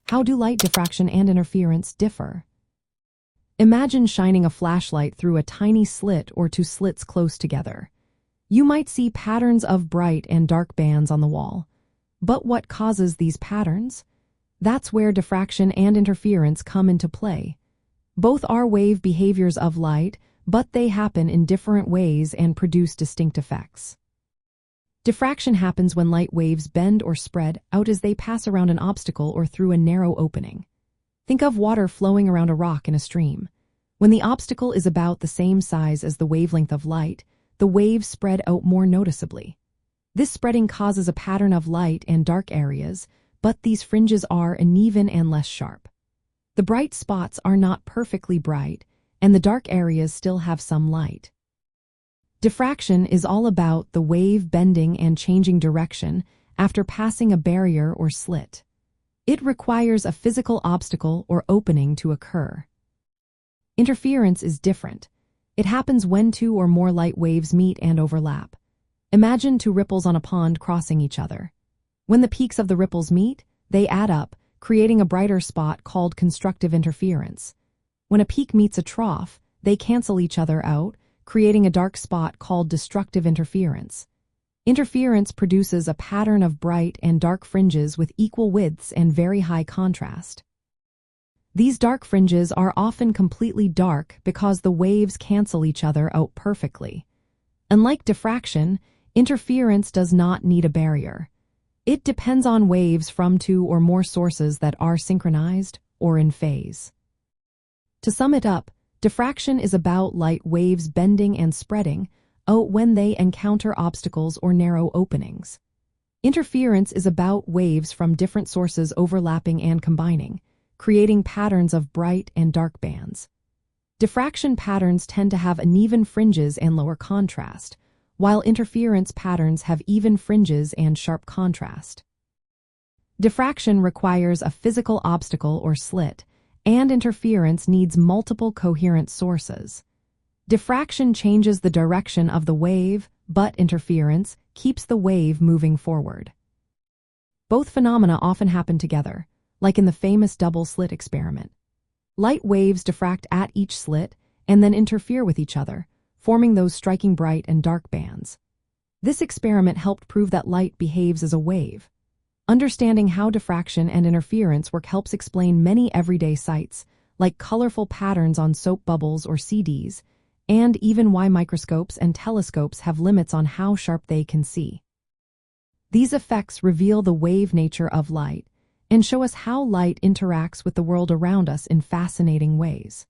How do light diffraction and interference differ? Imagine shining a flashlight through a tiny slit or two slits close together. You might see patterns of bright and dark bands on the wall. But what causes these patterns? That's where diffraction and interference come into play. Both are wave behaviors of light, but they happen in different ways and produce distinct effects. Diffraction happens when light waves bend or spread out as they pass around an obstacle or through a narrow opening. Think of water flowing around a rock in a stream. When the obstacle is about the same size as the wavelength of light, the waves spread out more noticeably. This spreading causes a pattern of light and dark areas, but these fringes are uneven and less sharp. The bright spots are not perfectly bright, and the dark areas still have some light. Diffraction is all about the wave bending and changing direction after passing a barrier or slit. It requires a physical obstacle or opening to occur. Interference is different. It happens when two or more light waves meet and overlap. Imagine two ripples on a pond crossing each other. When the peaks of the ripples meet, they add up, creating a brighter spot called constructive interference. When a peak meets a trough, they cancel each other out, creating a dark spot called destructive interference. Interference produces a pattern of bright and dark fringes with equal widths and very high contrast. These dark fringes are often completely dark because the waves cancel each other out perfectly. Unlike diffraction, interference does not need a barrier. It depends on waves from two or more sources that are synchronized or in phase. To sum it up, diffraction is about light waves bending and spreading out when they encounter obstacles or narrow openings. Interference is about waves from different sources overlapping and combining, creating patterns of bright and dark bands. Diffraction patterns tend to have uneven fringes and lower contrast, while interference patterns have even fringes and sharp contrast. Diffraction requires a physical obstacle or slit, and interference needs multiple coherent sources. Diffraction changes the direction of the wave, but interference keeps the wave moving forward. Both phenomena often happen together, like in the famous double-slit experiment. Light waves diffract at each slit and then interfere with each other, forming those striking bright and dark bands. This experiment helped prove that light behaves as a wave. Understanding how diffraction and interference work helps explain many everyday sights, like colorful patterns on soap bubbles or CDs, and even why microscopes and telescopes have limits on how sharp they can see. These effects reveal the wave nature of light and show us how light interacts with the world around us in fascinating ways.